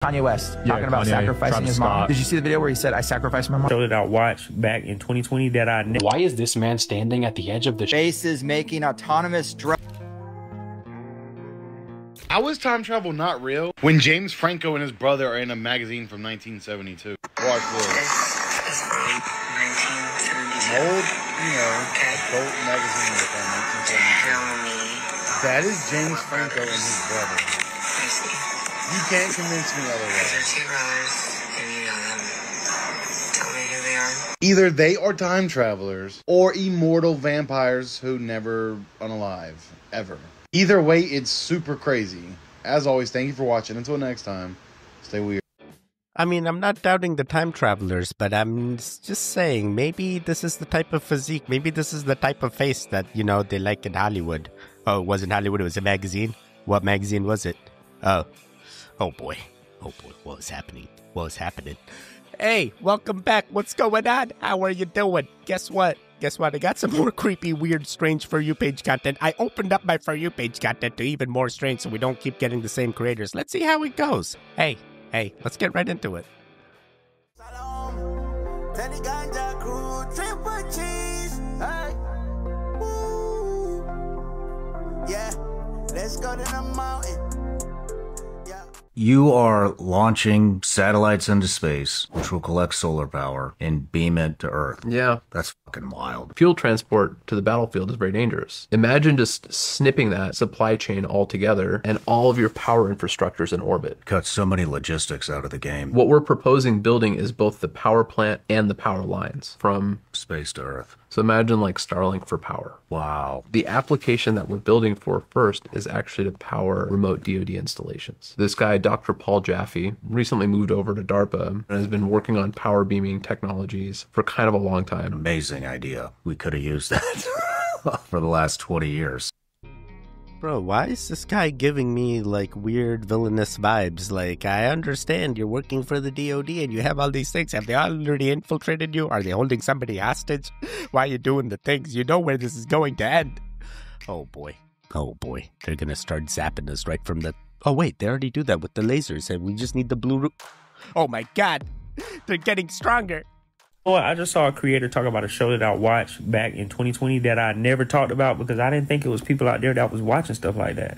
Kanye West Yeah, talking about Kanye sacrificing his mom. stop. Did you see the video where he said, I sacrificed my mom? Show that I watched back in 2020 that I Why is this man standing at the edge of the Bases making autonomous drugs? How is time travel not real when James Franco and his brother are in a magazine from 1972? Watch this. This is from 1972. Old, adult magazine from 1972. Tell me. That is James Franco and his brother. I see. You can't convince me These otherwise. are two brothers, and you know them. Tell me who they are. Either they are time travelers or immortal vampires who never unalive, ever. Either way, it's super crazy. As always, thank you for watching. Until next time, stay weird. I mean, I'm not doubting the time travelers, but I'm just saying, maybe this is the type of physique, maybe this is the type of face that, they like in Hollywood. Oh, it wasn't Hollywood, it was a magazine? What magazine was it? Oh boy, what was happening? Hey, welcome back, what's going on? How are you doing? Guess what? I got some more creepy, weird, strange For You page content. I opened up my For You page content to even more strange so we don't keep getting the same creators. Let's see how it goes. Hey, let's get right into it. Yeah, let's go to the mountain. You are launching satellites into space, which will collect solar power and beam it to Earth. Yeah. That's fucking wild. Fuel transport to the battlefield is very dangerous. Imagine just snipping that supply chain altogether and all of your power infrastructures in orbit. Cut so many logistics out of the game. What we're proposing building is both the power plant and the power lines from Space to Earth. So imagine like Starlink for power. Wow. The application that we're building for first is actually to power remote DoD installations. This guy, Dr. Paul Jaffe, recently moved over to DARPA and has been working on power beaming technologies for kind of a long time. Amazing idea. We could have used that for the last 20 years. Bro, why is this guy giving me, weird villainous vibes? I understand you're working for the DoD and you have all these things. Have they already infiltrated you? Are they holding somebody hostage? Why are you doing the things? You know where this is going to end. Oh, boy. They're going to start zapping us right from the... Oh, wait, they already do that with the lasers, and we just need the blue... Oh, my God. They're getting stronger. Well, I just saw a creator talk about a show that I watched back in 2020 that I never talked about because I didn't think it was people out there that was watching stuff like that.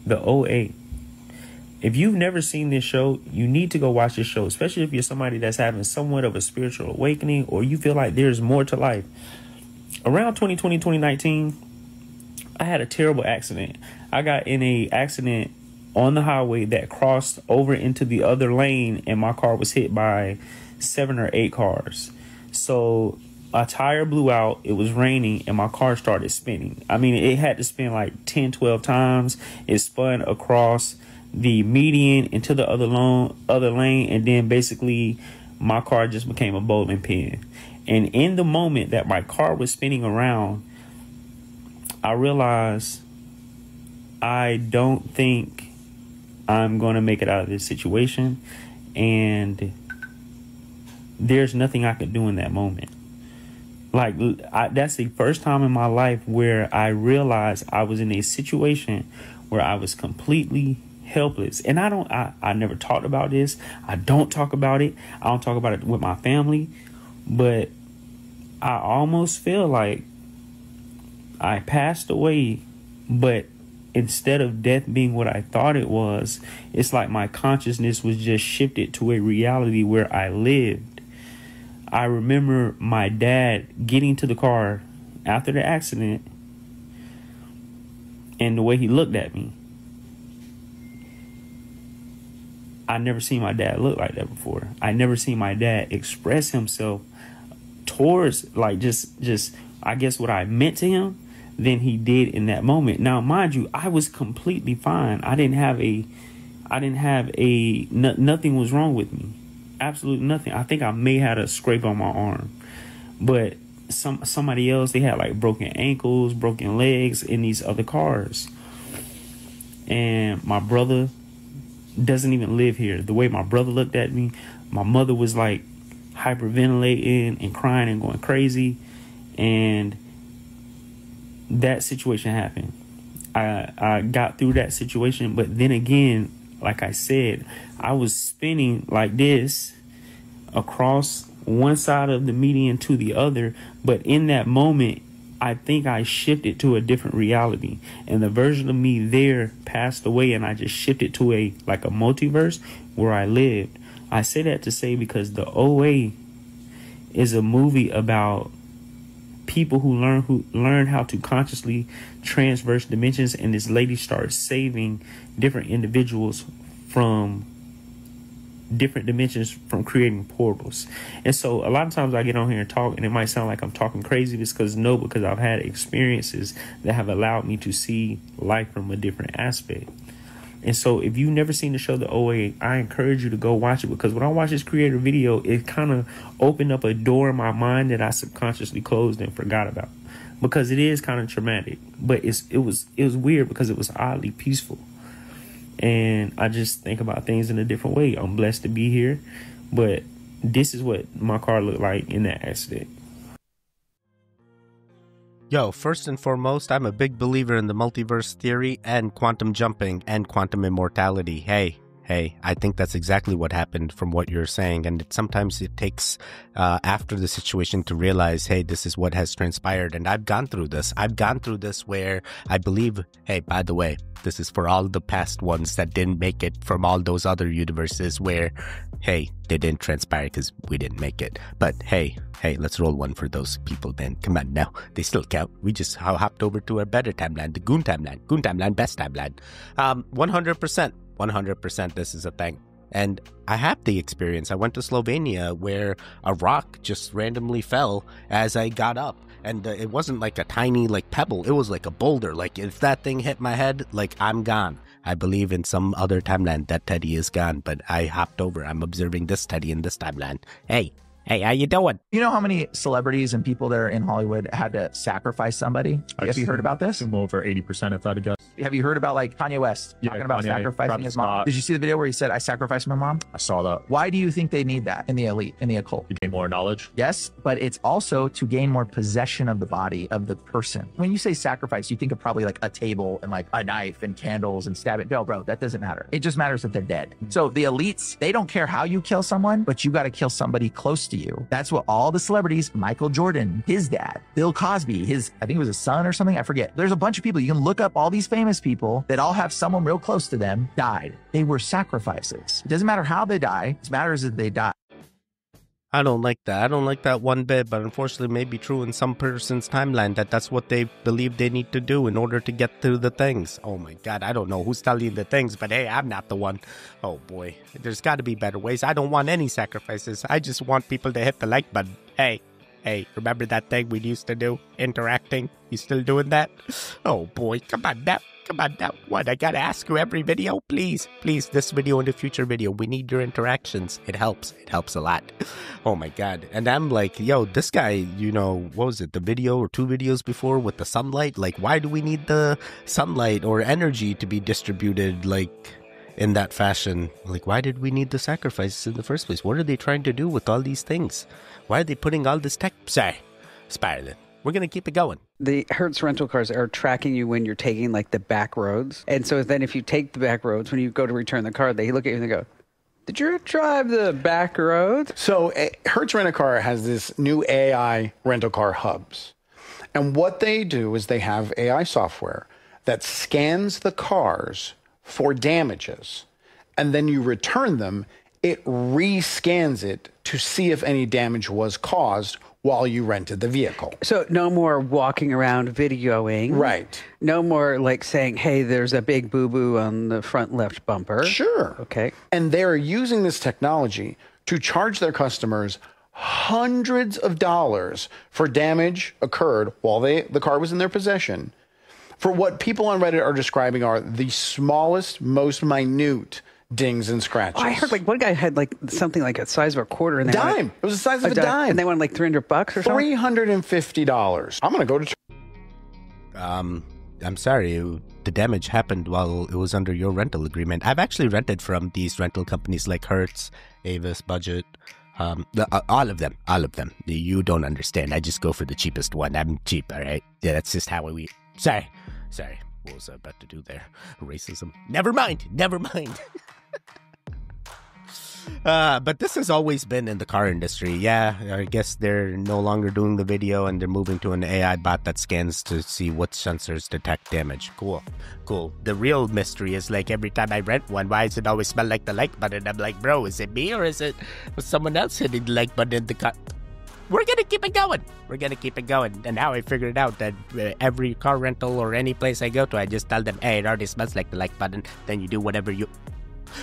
The OA. If you've never seen this show, you need to go watch this show, especially if you're somebody that's having somewhat of a spiritual awakening or you feel like there's more to life. Around 2020, 2019, I had a terrible accident. I got in a accident on the highway that crossed over into the other lane and my car was hit by 7 or 8 cars. So a tire blew out, it was raining, and my car started spinning. I mean, it had to spin like 10, 12 times. It spun across the median into the other lane, and then basically my car just became a bowling pin. And in the moment that my car was spinning around, I realized I don't think I'm going to make it out of this situation, and there's nothing I could do in that moment. That's the first time in my life where I realized I was in a situation where I was completely helpless. And I never talked about this. I don't talk about it. I don't talk about it with my family. But I almost feel like I passed away, but instead of death being what I thought it was, it's like my consciousness was just shifted to a reality where I lived. I remember my dad getting to the car after the accident and the way he looked at me. I never seen my dad look like that before. I never seen my dad express himself towards just I guess what I meant to him than he did in that moment. Now, mind you, I was completely fine. Nothing was wrong with me. Absolutely nothing. I think I may have a scrape on my arm, but somebody else, they had broken ankles, broken legs in these other cars. And my brother doesn't even live here. The way my brother looked at me, my mother was hyperventilating and crying and going crazy, and that situation happened. I got through that situation, but then again, like I said, I was spinning like this across one side of the median to the other, but in that moment I think I shifted to a different reality, and the version of me there passed away, and I just shifted to a multiverse where I lived. I say that to say because the OA is a movie about people who learn how to consciously transverse dimensions, and this lady starts saving different individuals from different dimensions from creating portals. And so a lot of times I get on here and talk, and it might sound like I'm talking crazy because I've had experiences that have allowed me to see life from a different aspect. And so if you've never seen the show The OA, I encourage you to go watch it, because when I watched this creator video, it kind of opened up a door in my mind that I subconsciously closed and forgot about, because it is kind of traumatic, but it was weird because it was oddly peaceful. And I just think about things in a different way. I'm blessed to be here, but this is what my car looked like in that accident. Yo, first and foremost, I'm a big believer in the multiverse theory and quantum jumping and quantum immortality. Hey, I think that's exactly what happened from what you're saying. And sometimes it takes after the situation to realize, hey, this is what has transpired. And I've gone through this. Where I believe, hey, by the way, this is for all the past ones that didn't make it from all those other universes where, hey, they didn't transpire because we didn't make it. But hey, let's roll one for those people, man. Come on now. They still count. We just hopped over to a better timeline, the Goon timeline, best timeline. 100%, this is a thing. And I have the experience. I went to Slovenia where a rock just randomly fell as I got up. And it wasn't like a tiny pebble. It was like a boulder. Like if that thing hit my head, I'm gone. I believe in some other timeline that Teddy is gone, but I hopped over. I'm observing this Teddy in this timeline. Hey, how you doing? You know how many celebrities and people that are in Hollywood had to sacrifice somebody? Have you heard about this? Over 80%, if I'd have guessed. Have you heard about Kanye West talking about sacrificing his mom? Did you see the video where he said, I sacrificed my mom? I saw that. Why do you think they need that in the elite, in the occult? To gain more knowledge? Yes, but it's also to gain more possession of the body of the person. When you say sacrifice, you think of probably a table and a knife and candles and stab it. No, bro, that doesn't matter. It just matters that they're dead. So the elites, they don't care how you kill someone, but you got to kill somebody close to you. That's what all the celebrities, Michael Jordan, his dad, Bill Cosby, I think it was his son or something, I forget. There's a bunch of people. You can look up all these famous people that all have someone real close to them died. They were sacrifices. It doesn't matter how they die. It matters that they die. I don't like that. I don't like that one bit, but unfortunately it may be true in some person's timeline that's what they believe they need to do in order to get through the things. Oh my God, I don't know who's telling you the things, but hey, I'm not the one. Oh boy, there's got to be better ways. I don't want any sacrifices. I just want people to hit the like button. Hey, remember that thing we used to do? Interacting? You still doing that? Oh boy, come on now. What? I gotta ask you every video? Please, this video and the future video. We need your interactions. It helps a lot. Oh my God. And I'm like, yo, this guy, what was it? The video or 2 videos before with the sunlight? Why do we need the sunlight or energy to be distributed in that fashion? Why did we need the sacrifices in the first place? What are they trying to do with all these things? Why are they putting all this tech? Sorry, spiraling. We're going to keep it going. The Hertz rental cars are tracking you when you're taking the back roads. And so then if you take the back roads, when you go to return the car, they look at you and they go, did you drive the back roads? So Hertz Rent-A-Car has this new AI rental car hubs. And what they do is they have AI software that scans the cars for damages. And then you return them, it rescans it to see if any damage was caused while you rented the vehicle. So no more walking around videoing. Right. No more saying, hey, there's a big boo-boo on the front left bumper. Sure. Okay. And they're using this technology to charge their customers hundreds of dollars for damage occurred while the car was in their possession. For what people on Reddit are describing are the smallest, most minute dings and scratches. Oh, I heard one guy had something the size of a quarter. And dime. It was the size of a dime. And they wanted $300 or something? $350. I'm going to go to... I'm sorry. The damage happened while it was under your rental agreement. I've actually rented from these rental companies like Hertz, Avis, Budget, all of them. You don't understand. I just go for the cheapest one. I'm cheap, all right? Yeah, that's just how we... Sorry. What was I about to do there? Racism. Never mind. But this has always been in the car industry. Yeah, I guess they're no longer doing the video and they're moving to an AI bot that scans to see what sensors detect damage. Cool. The real mystery is like every time I rent one, why does it always smell like the like button? I'm like, bro, is it me or is it someone else hitting the like button in the car? We're going to keep it going. And now I figured out that every car rental or any place I go to, I just tell them, hey, it already smells like the like button. Then you do whatever you...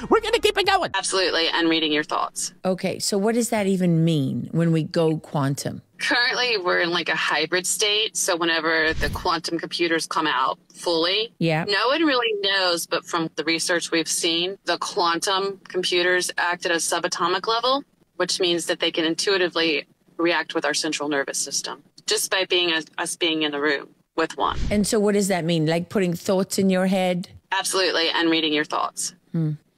We're going to keep it going. Absolutely, and reading your thoughts. Okay, so what does that even mean when we go quantum? Currently, we're in like a hybrid state. So whenever the quantum computers come out fully, no one really knows. But from the research we've seen, the quantum computers act at a subatomic level, which means that they can intuitively react with our central nervous system just by being us being in the room with one. And so what does that mean? Like putting thoughts in your head? Absolutely, and reading your thoughts.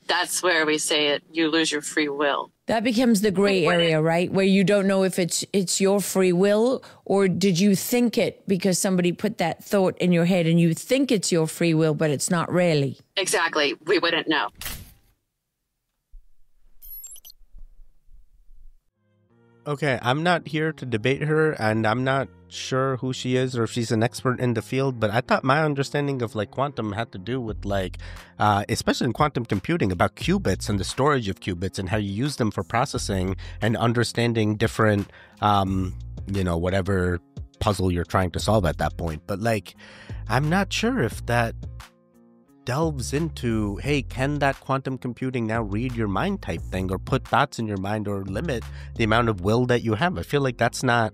That's where we say it, you lose your free will. That becomes the gray area, right? Where you don't know if it's your free will or did you think it because somebody put that thought in your head and you think it's your free will, but it's not really. Exactly. We wouldn't know. Okay, I'm not here to debate her, and I'm not sure who she is or if she's an expert in the field, but I thought my understanding of like quantum had to do with like, especially in quantum computing, about qubits and the storage of qubits and how you use them for processing and understanding different, whatever puzzle you're trying to solve at that point. But like, I'm not sure if that delves into, hey, can that quantum computing now read your mind type thing or put thoughts in your mind or limit the amount of will that you have? I feel like that's not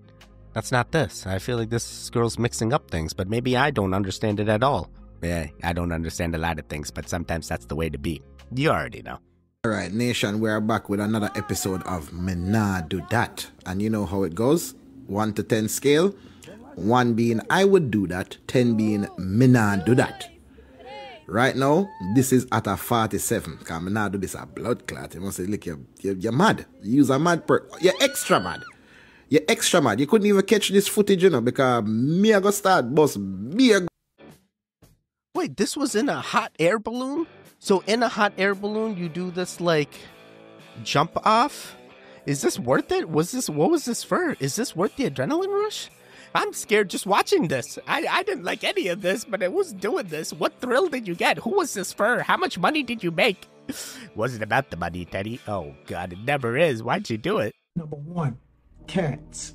this. I feel like this girl's mixing up things, but maybe I don't understand it at all. Yeah, I don't understand a lot of things, but sometimes that's the way to be. You already know. All right, nation, we're back with another episode of Me Nah Do Dat. And you know how it goes. 1 to 10 scale. 1 being I would do that. 10 being Me Nah Do Dat. Right now, this is at a 47. Because I now do this a blood clot. You must say, look, you're mad. You use a mad you're extra mad. You're extra mad. You couldn't even catch this footage, because me I go start boss. Wait, this was in a hot air balloon? So in a hot air balloon, you do this like jump off? Is this worth it? What was this for? Is this worth the adrenaline rush? I'm scared just watching this. I didn't like any of this, but it was doing this. What thrill did you get? Who was this for? How much money did you make? Wasn't about the money, Teddy. Oh, God, it never is. Why'd you do it? Number 1, cats.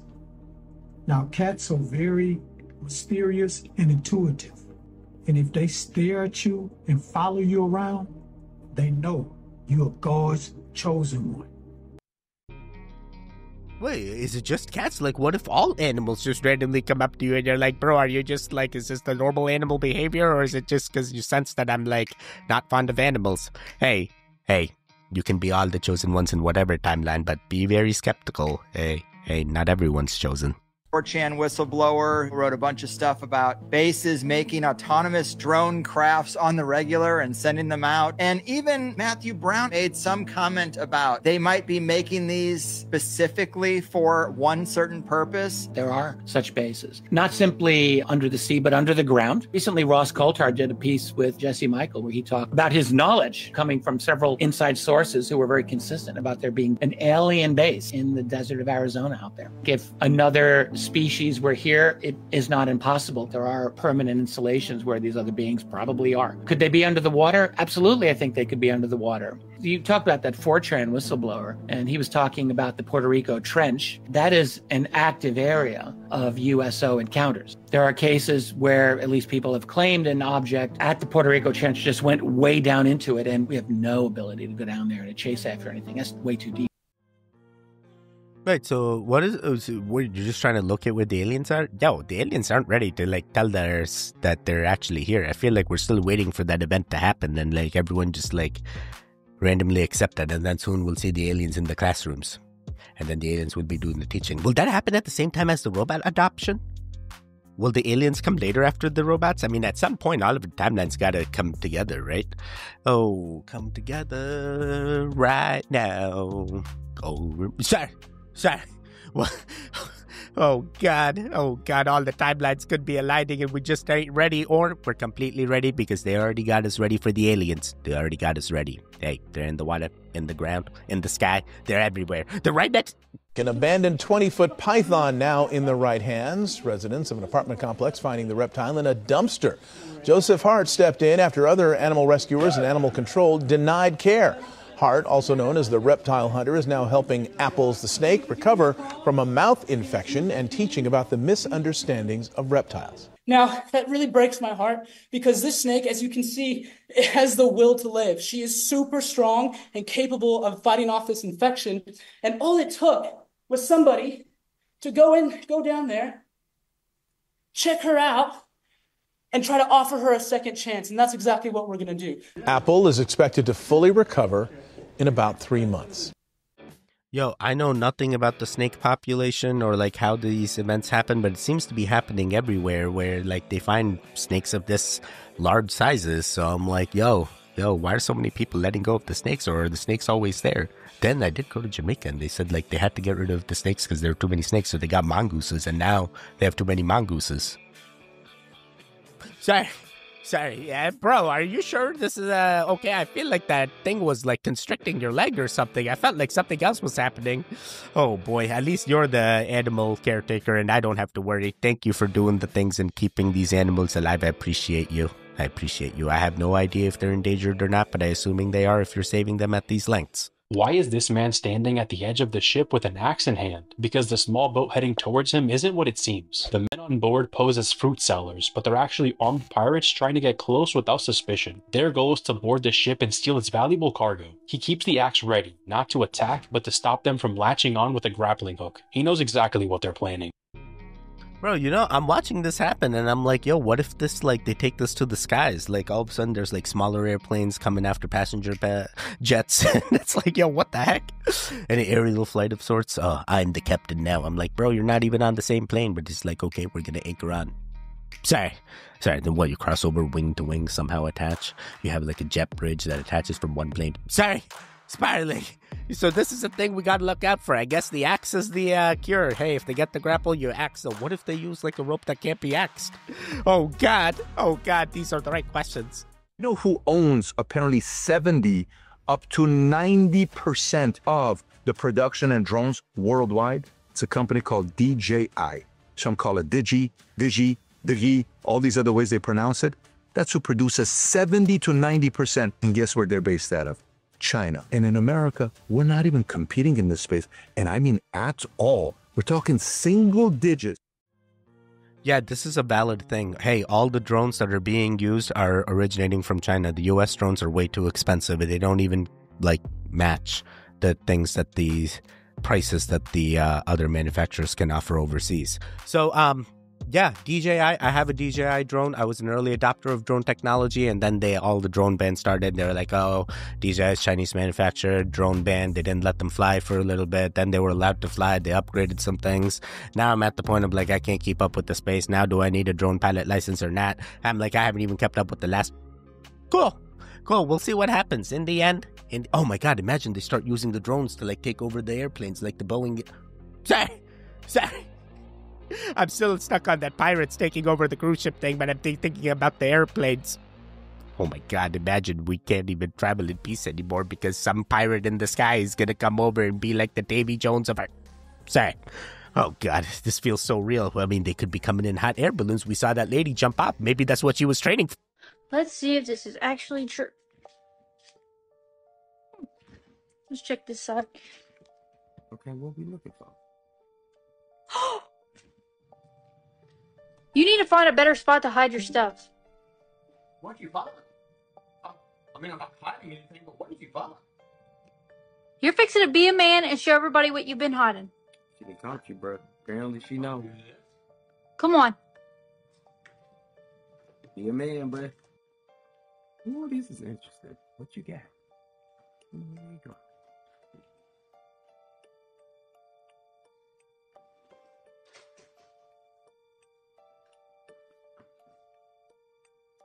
Now, cats are very mysterious and intuitive. And if they stare at you and follow you around, they know you are God's chosen one. Wait, is it just cats? Like, what if all animals just randomly come up to you and you're like, bro, are you just like, is this the normal animal behavior? Or is it just because you sense that I'm like, not fond of animals? Hey, you can be all the chosen ones in whatever timeline, but be very skeptical. Hey, not everyone's chosen. 4chan whistleblower who wrote a bunch of stuff about bases making autonomous drone crafts on the regular and sending them out. And even Matthew Brown made some comment about they might be making these specifically for one certain purpose. There are such bases, not simply under the sea, but under the ground. Recently, Ross Coulthard did a piece with Jesse Michael where he talked about his knowledge coming from several inside sources who were very consistent about there being an alien base in the desert of Arizona out there. If another species were here, it is not impossible. There are permanent installations where these other beings probably are. Could they be under the water? Absolutely, I think they could be under the water. You talked about that 4chan whistleblower, and he was talking about the Puerto Rico Trench. That is an active area of USO encounters. There are cases where at least people have claimed an object at the Puerto Rico Trench just went way down into it, and we have no ability to go down there to chase after anything. That's way too deep. Right, so what you're just trying to look at where the aliens are? No, the aliens aren't ready to like tell us that they're actually here. I feel like we're still waiting for that event to happen and like everyone just like randomly accept that, and then soon we'll see the aliens in the classrooms. And then the aliens will be doing the teaching. Will that happen at the same time as the robot adoption? Will the aliens come later after the robots? I mean, at some point, all of the timelines gotta come together, right? Oh, come together right now. Oh, sorry. Well, Oh God, all the timelines could be aligning and we just ain't ready, or we're completely ready because they already got us ready for the aliens. They already got us ready. Hey, they're in the water, in the ground, in the sky. They're everywhere. They're right next. An abandoned 20-foot python now in the right hands. Residents of an apartment complex finding the reptile in a dumpster. Joseph Hart stepped in after other animal rescuers and animal control denied care. Hart, also known as the reptile hunter, is now helping Apples the snake recover from a mouth infection and teaching about the misunderstandings of reptiles. Now, that really breaks my heart because this snake, as you can see, it has the will to live. She is super strong and capable of fighting off this infection. And all it took was somebody to go down there, check her out, and try to offer her a second chance. And that's exactly what we're going to do. Apple is expected to fully recover in about 3 months. Yo, I know nothing about the snake population or like how these events happen, but it seems to be happening everywhere where like they find snakes of this large sizes. So I'm like, yo, why are so many people letting go of the snakes, or are the snakes always there? Then I did go to Jamaica and they said like they had to get rid of the snakes because there were too many snakes. So they got mongooses, and now they have too many mongooses. Sorry, yeah, bro, are you sure this is, okay? I feel like that thing was, like, constricting your leg or something. I felt like something else was happening. Oh, boy, at least you're the animal caretaker, and I don't have to worry. Thank you for doing the things and keeping these animals alive. I appreciate you. I have no idea if they're endangered or not, but I'm assuming they are if you're saving them at these lengths. Why is this man standing at the edge of the ship with an axe in hand? Because the small boat heading towards him isn't what it seems. The men on board pose as fruit sellers, but they're actually armed pirates trying to get close without suspicion. Their goal is to board the ship and steal its valuable cargo. He keeps the axe ready, not to attack, but to stop them from latching on with a grappling hook. He knows exactly what they're planning. Bro, you know, I'm watching this happen and I'm like, yo, what if this, like, they take this to the skies? Like, all of a sudden there's, like, smaller airplanes coming after passenger jets. And it's like, yo, what the heck? An aerial flight of sorts. Oh, I'm the captain now. I'm like, bro, you're not even on the same plane. But it's like, okay, we're going to anchor on. Sorry. Then what, you cross over wing to wing, somehow attach? You have, like, a jet bridge that attaches from one plane. Sorry. Spiraling. So this is a thing we gotta look out for. I guess the axe is the cure. Hey, if they get the grapple, you axe. So what if they use like a rope that can't be axed? Oh God, these are the right questions. You know who owns apparently 70 up to 90% of the production and drones worldwide? It's a company called DJI. Some call it Digi, all these other ways they pronounce it. That's who produces 70 to 90%. And guess where they're based out of? China. And in America, we're not even competing in this space. And I mean at all. We're talking single digits. Yeah, this is a valid thing. Hey, all the drones that are being used are originating from China. The US drones are way too expensive. They don't even like match the things that the prices that the other manufacturers can offer overseas. So, yeah, DJI. I have a DJI drone. I was an early adopter of drone technology, and then all the drone ban started. They were like, oh, DJI is Chinese manufacturer, drone ban. They didn't let them fly for a little bit. Then they were allowed to fly. They upgraded some things. Now I'm at the point of like, I can't keep up with the space. Now do I need a drone pilot license or not? I'm like, I haven't even kept up with the last. Cool. We'll see what happens in the end. And oh my God, imagine they start using the drones to like take over the airplanes like the Boeing. Sorry. I'm still stuck on that pirates taking over the cruise ship thing, but I'm thinking about the airplanes. Oh my God, imagine we can't even travel in peace anymore because some pirate in the sky is gonna come over and be like the Davy Jones of our... Sorry. Oh God, this feels so real. I mean, they could be coming in hot air balloons. We saw that lady jump up. Maybe that's what she was training for. Let's see if this is actually true. Let's check this out. Okay, what are we looking for? You need to find a better spot to hide your stuff. What you find? I mean, I'm not hiding anything, but what did you find? You're fixing to be a man and show everybody what you've been hiding. She done caught you, bro. Apparently she knows. Come on. Be a man, bro. Oh, this is interesting. What you got? There you go.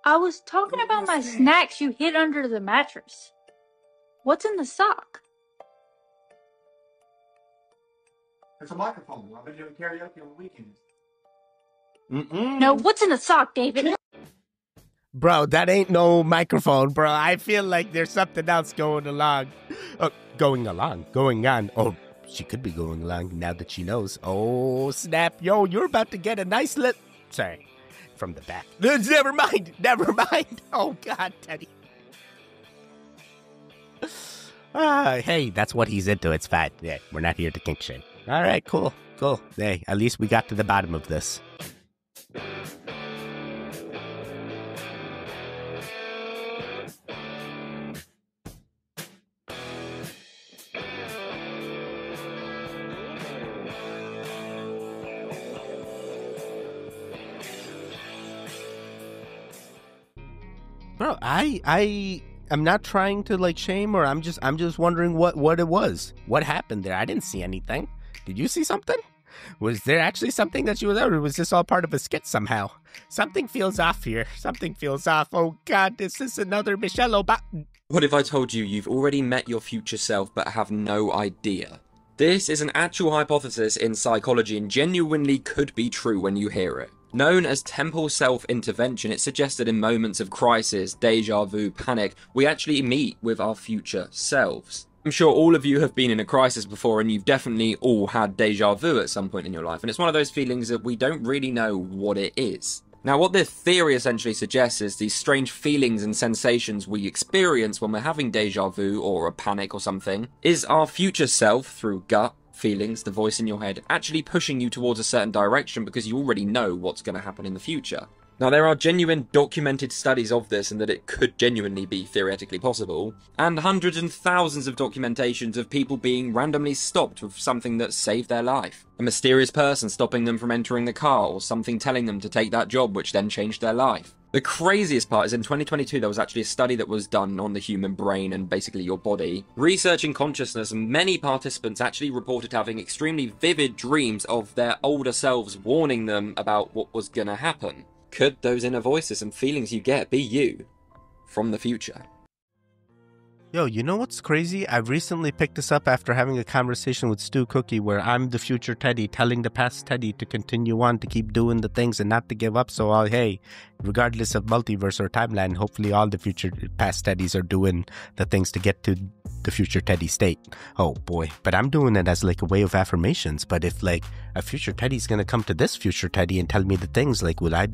I was talking about my snacks you hid under the mattress. What's in the sock? It's a microphone. I've been doing karaoke on the weekends. No, what's in a sock, David? Bro, that ain't no microphone, bro. I feel like there's something else going along. Going on. Oh, she could be going along now that she knows. Oh, snap. Yo, you're about to get a nice Sorry, from the back. Never mind. Oh, God, Teddy. Hey, that's what he's into. It's fine. Yeah, we're not here to kink shame. All right, cool. Hey, at least we got to the bottom of this. Bro, I'm not trying to like shame, or I'm just wondering what it was. What happened there? I didn't see anything. Did you see something? Was there actually something that you was out, or was this all part of a skit somehow? Something feels off here. Something feels off. Oh God, this is another Michelle Obama. What if I told you you've already met your future self but have no idea? This is an actual hypothesis in psychology and genuinely could be true when you hear it. Known as temporal self-intervention, it's suggested in moments of crisis, deja vu, panic, we actually meet with our future selves. I'm sure all of you have been in a crisis before, and you've definitely all had deja vu at some point in your life, and it's one of those feelings that we don't really know what it is. Now, what this theory essentially suggests is these strange feelings and sensations we experience when we're having deja vu or a panic or something is our future self, through gut, feelings, the voice in your head, actually pushing you towards a certain direction because you already know what's going to happen in the future. Now, there are genuine documented studies of this and that it could genuinely be theoretically possible, and hundreds and thousands of documentations of people being randomly stopped with something that saved their life. A mysterious person stopping them from entering the car, or something telling them to take that job which then changed their life. The craziest part is in 2022 there was actually a study that was done on the human brain and basically your body, researching consciousness, and many participants actually reported having extremely vivid dreams of their older selves warning them about what was gonna happen. Could those inner voices and feelings you get be you from the future? Yo, you know what's crazy? I've recently picked this up after having a conversation with Stu Cookie where I'm the future Teddy telling the past Teddy to continue on, to keep doing the things and not to give up. So, hey, regardless of multiverse or timeline, hopefully all the future past Teddys are doing the things to get to the future Teddy state. Oh boy, but I'm doing it as like a way of affirmations. But if like a future Teddy's gonna come to this future Teddy and tell me the things, like will I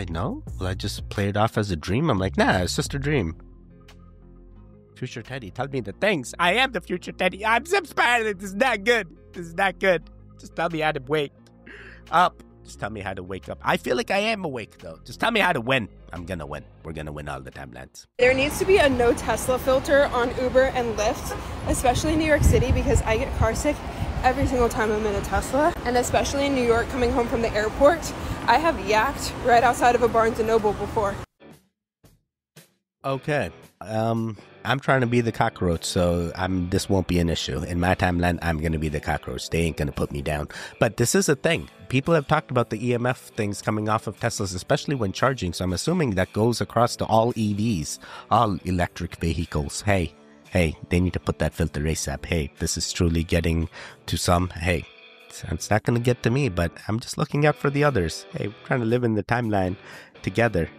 know? Will I just play it off as a dream? I'm like, nah, it's just a dream. Future Teddy, tell me the things. I am the future Teddy. I'm inspired. This is not good. Just tell me how to wake up. Just tell me how to wake up. I feel like I am awake, though. Just tell me how to win. I'm gonna win. We're gonna win all the timelines. There needs to be a no Tesla filter on Uber and Lyft, especially in New York City, because I get car sick every single time I'm in a Tesla. And especially in New York, coming home from the airport, I have yacked right outside of a Barnes & Noble before. Okay. I'm trying to be the cockroach, so this won't be an issue. In my timeline, I'm going to be the cockroach. They ain't going to put me down. But this is a thing. People have talked about the EMF things coming off of Teslas, especially when charging. So I'm assuming that goes across to all EVs, all electric vehicles. Hey, they need to put that filter ASAP. Hey, this is truly getting to some. Hey, it's not going to get to me, but I'm just looking out for the others. Hey, we're trying to live in the timeline together.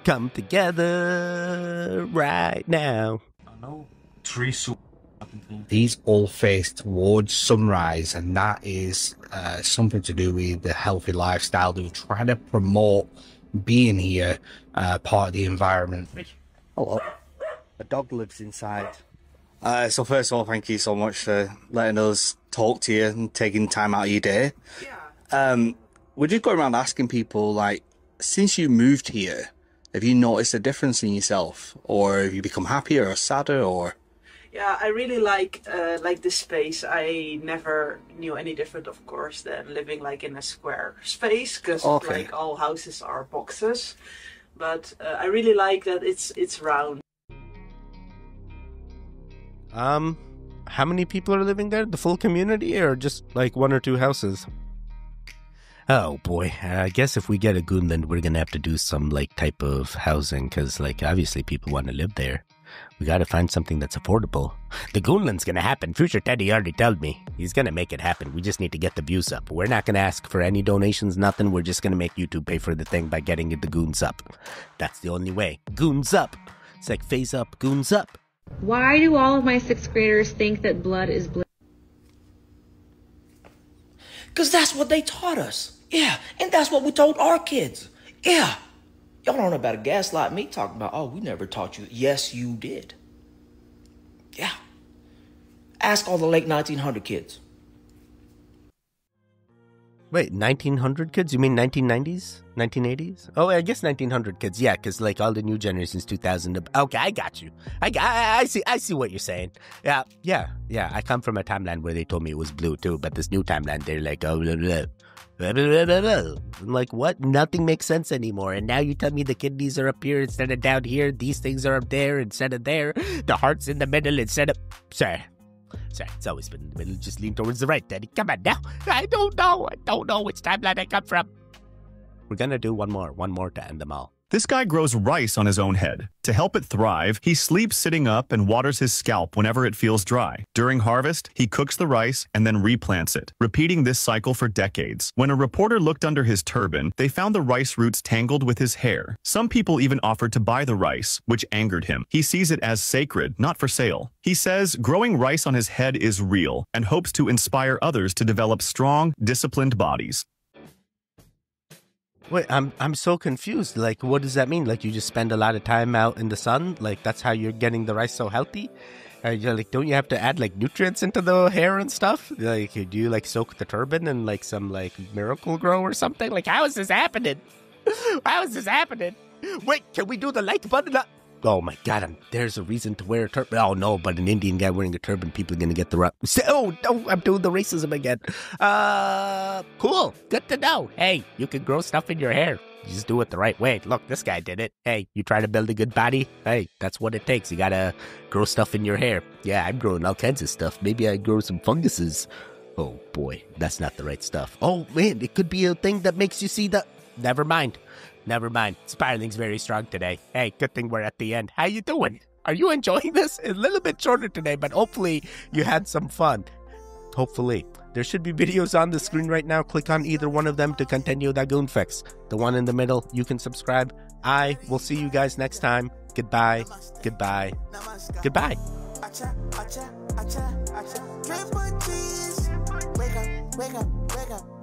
Come together right now. These all face towards sunrise, and that is something to do with the healthy lifestyle. They're trying to promote being here, part of the environment. Hello. A dog lives inside. So first of all, thank you so much for letting us talk to you and taking time out of your day. Yeah. We're just going around asking people, like, since you moved here, have you noticed a difference in yourself, or have you become happier or sadder, or? Yeah, I really like this space. I never knew any different, of course, than living like in a square space, because like all houses are boxes. But I really like that it's round. How many people are living there? The full community, or just like one or two houses? Oh boy, I guess if we get a Goonland, we're gonna have to do some like type of housing, because like obviously people want to live there. We gotta find something that's affordable. The Goonland's gonna happen. Future Teddy already told me. He's gonna make it happen. We just need to get the views up. We're not gonna ask for any donations, nothing. We're just gonna make YouTube pay for the thing by getting the goons up. That's the only way. Goons up. It's like phase up, goons up. Why do all of my 6th graders think that blood is blue? Because that's what they taught us. Yeah, and that's what we told our kids. Yeah. Y'all don't know about to gaslight me talking about, oh, we never taught you. Yes, you did. Yeah. Ask all the late 1900 kids. Wait, 1900 kids? You mean 1990s? 1980s? Oh, I guess 1900 kids. Yeah, because like all the new generations, 2000. Okay, I got you. I see what you're saying. Yeah. I come from a timeline where they told me it was blue too, but this new timeline, they're like, oh, blah, blah. I'm like, what? Nothing makes sense anymore. And now you tell me the kidneys are up here instead of down here. These things are up there instead of there. The heart's in the middle instead of... Sorry, it's always been in the middle. Just lean towards the right, Daddy. Come on now. I don't know which timeline I come from. We're gonna do one more to end them all. This guy grows rice on his own head. To help it thrive, he sleeps sitting up and waters his scalp whenever it feels dry. During harvest, he cooks the rice and then replants it, repeating this cycle for decades. When a reporter looked under his turban, they found the rice roots tangled with his hair. Some people even offered to buy the rice, which angered him. He sees it as sacred, not for sale. He says growing rice on his head is real and hopes to inspire others to develop strong, disciplined bodies. Wait, I'm so confused. Like, what does that mean? Like, you just spend a lot of time out in the sun? Like, that's how you're getting the rice so healthy? Like, don't you have to add, like, nutrients into the hair and stuff? Like, do you, like, soak the turban in, like, some, like, Miracle Grow or something? Like, how is this happening? How is this happening? Wait, can we do the like button up? Oh, my God, there's a reason to wear a turban. Oh, no, but an Indian guy wearing a turban, people are going to get the... Oh, no, I'm doing the racism again. Cool. Good to know. Hey, you can grow stuff in your hair. You just do it the right way. Look, this guy did it. Hey, you try to build a good body? Hey, that's what it takes. You got to grow stuff in your hair. Yeah, I'm growing all kinds of stuff. Maybe I grow some funguses. Oh, boy, that's not the right stuff. Oh, man, it could be a thing that makes you see the... Never mind. Spiraling's very strong today. Hey, good thing we're at the end. How you doing? Are you enjoying this? It's a little bit shorter today, but hopefully you had some fun. Hopefully. There should be videos on the screen right now. Click on either one of them to continue that goon fix. The one in the middle, you can subscribe. I will see you guys next time. Goodbye. Goodbye. Goodbye. Wake up, wake up, wake up.